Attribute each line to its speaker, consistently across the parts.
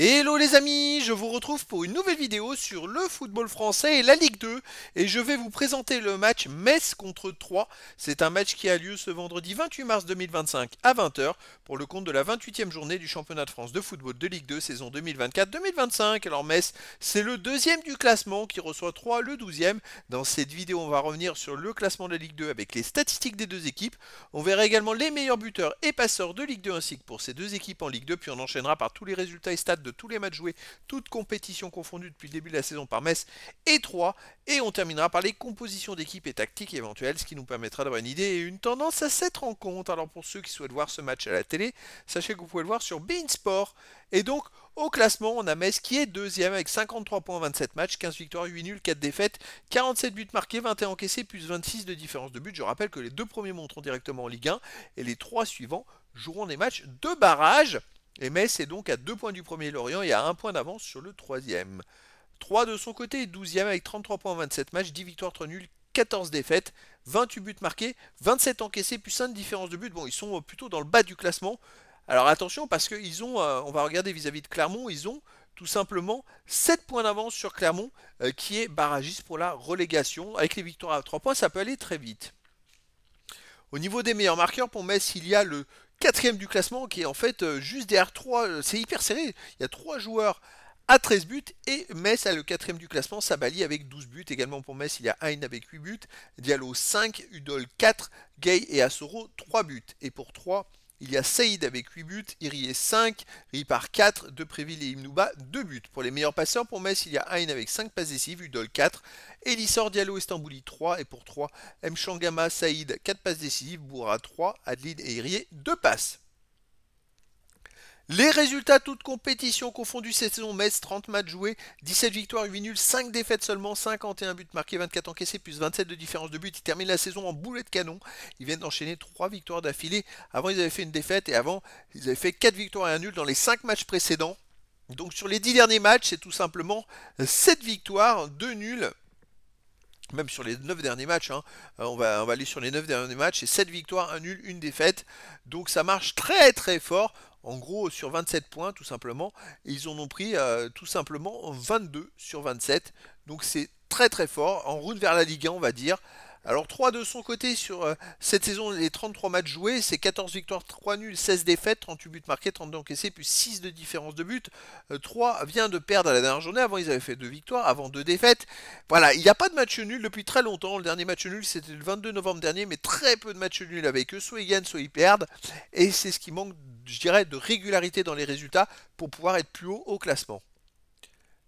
Speaker 1: Hello les amis, je vous retrouve pour une nouvelle vidéo sur le football français et la Ligue 2 et je vais vous présenter le match Metz contre Troyes. C'est un match qui a lieu ce vendredi 28 mars 2025 à 20 h pour le compte de la 28e journée du championnat de France de football de Ligue 2 saison 2024-2025. Alors Metz, c'est le deuxième du classement qui reçoit Troyes le 12e. Dans cette vidéo, on va revenir sur le classement de la Ligue 2 avec les statistiques des deux équipes. On verra également les meilleurs buteurs et passeurs de Ligue 2 ainsi que pour ces deux équipes en Ligue 2, puis on enchaînera par tous les résultats et stats de tous les matchs joués, toutes compétitions confondues depuis le début de la saison par Metz et Troyes, et on terminera par les compositions d'équipes et tactiques éventuelles, ce qui nous permettra d'avoir une idée et une tendance à cette rencontre. Alors pour ceux qui souhaitent voir ce match à la télé, sachez que vous pouvez le voir sur beIN Sport. Et donc au classement, on a Metz qui est deuxième avec 53 points en 27 matchs, 15 victoires, 8 nuls, 4 défaites, 47 buts marqués, 21 encaissés, plus 26 de différence de but. Je rappelle que les deux premiers monteront directement en Ligue 1 et les trois suivants joueront des matchs de barrage. Et Metz est donc à 2 points du premier Lorient et à 1 point d'avance sur le troisième. Troyes de son côté est 12e avec 33 points en 27 matchs, 10 victoires, 3 nuls, 14 défaites, 28 buts marqués, 27 encaissés, plus 5 de différence de but. Bon, ils sont plutôt dans le bas du classement. Alors attention parce qu'ils ont, on va regarder vis-à-vis de Clermont, ils ont tout simplement 7 points d'avance sur Clermont qui est barragiste pour la relégation. Avec les victoires à 3 points, ça peut aller très vite. Au niveau des meilleurs marqueurs, pour Metz, il y a le quatrième du classement qui est en fait juste derrière 3. C'est hyper serré. Il y a 3 joueurs à 13 buts et Metz a le quatrième du classement, Sabali avec 12 buts. Également pour Metz, il y a Hein avec 8 buts, Diallo 5, Udol 4, Gay et Assoro 3 buts. Et pour 3, il y a Saïd avec 8 buts, Irié 5, Ripar 4, Depréville et Imnouba 2 buts. Pour les meilleurs passeurs, pour Metz, il y a Hein avec 5 passes décisives, Udol 4, Elissor Diallo Estambouli 3 et pour 3, Mchangama Saïd 4 passes décisives, Boura 3, Adlid et Irié 2 passes. Les résultats, toutes compétitions confondues cette saison, Metz, 30 matchs joués, 17 victoires, 8 nuls, 5 défaites seulement, 51 buts marqués, 24 encaissés, plus 27 de différence de but. Ils terminent la saison en boulet de canon. Ils viennent d'enchaîner 3 victoires d'affilée. Avant, ils avaient fait une défaite et avant, ils avaient fait 4 victoires et 1 nul dans les 5 matchs précédents. Donc sur les 10 derniers matchs, c'est tout simplement 7 victoires, 2 nuls. Même sur les 9 derniers matchs, hein. On va aller sur les 9 derniers matchs, c'est 7 victoires, 1 nul, 1 défaite. Donc ça marche très très fort. En gros, sur 27 points, tout simplement, ils en ont pris tout simplement 22 sur 27. Donc c'est très très fort, en route vers la Ligue 1, on va dire. Alors 3 de son côté sur cette saison, les 33 matchs joués, c'est 14 victoires, 3 nuls, 16 défaites, 38 buts marqués, 32 encaissés, plus 6 de différence de but. 3 vient de perdre à la dernière journée, avant ils avaient fait 2 victoires, avant 2 défaites. Voilà, il n'y a pas de match nul depuis très longtemps. Le dernier match nul c'était le 22 novembre dernier, mais très peu de matchs nuls avec eux, soit ils gagnent, soit ils perdent. Et c'est ce qui manque, je dirais, de régularité dans les résultats pour pouvoir être plus haut au classement.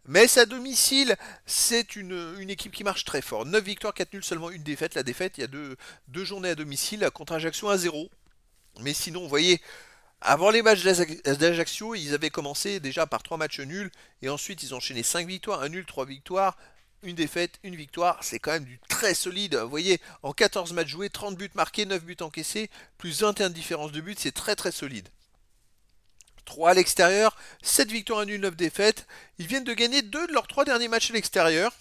Speaker 1: Metz à domicile, c'est une équipe qui marche très fort. 9 victoires, 4 nuls, seulement une défaite. La défaite, il y a deux journées à domicile contre Ajaccio à 0. Mais sinon, vous voyez, avant les matchs d'Ajaccio, ils avaient commencé déjà par 3 matchs nuls. Et ensuite, ils ont enchaîné 5 victoires, 1 nul, 3 victoires, une défaite, une victoire. C'est quand même du très solide. Vous voyez, en 14 matchs joués, 30 buts marqués, 9 buts encaissés, plus 21 de différence de but. C'est très très solide. 3 à l'extérieur, 7 victoires, 1 nul, 9 défaites. Ils viennent de gagner 2 de leurs 3 derniers matchs à l'extérieur.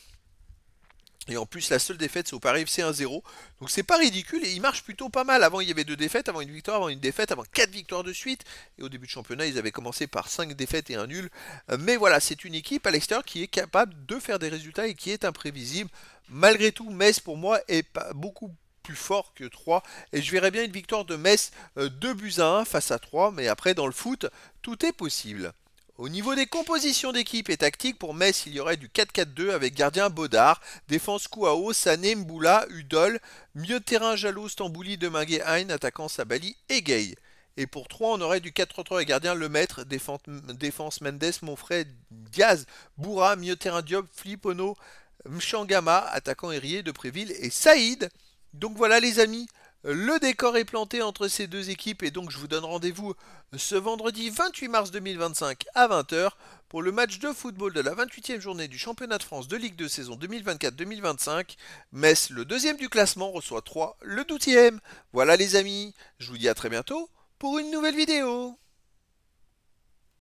Speaker 1: Et en plus, la seule défaite, c'est au Paris FC 1-0. Donc c'est pas ridicule et ils marchent plutôt pas mal. Avant, il y avait 2 défaites, avant une victoire, avant une défaite, avant 4 victoires de suite. Et au début de championnat, ils avaient commencé par 5 défaites et 1 nul. Mais voilà, c'est une équipe à l'extérieur qui est capable de faire des résultats et qui est imprévisible. Malgré tout, Metz, pour moi, est pas beaucoup plus fort que 3 et je verrais bien une victoire de Metz 2 buts à 1 face à 3, mais après dans le foot tout est possible. Au niveau des compositions d'équipe et tactiques, pour Metz, il y aurait du 4-4-2 avec gardien Baudard, défense Kouao, Sané, Mboula, Udol, milieu de terrain Jalou, Stambouli, Deminguet, Hein, attaquant Sabali et Gay. Et pour 3, on aurait du 4-3-3 avec gardien Lemaître, défense Mendes, Monfray, Diaz, Boura, milieu de terrain Diop, Flipono, Mchangama, attaquant Irié, Depréville et Saïd. Donc voilà les amis, le décor est planté entre ces deux équipes et donc je vous donne rendez-vous ce vendredi 28 mars 2025 à 20 h pour le match de football de la 28e journée du championnat de France de Ligue 2 saison 2024-2025. Metz, le deuxième du classement, reçoit Troyes, le 12e. Voilà les amis, je vous dis à très bientôt pour une nouvelle vidéo.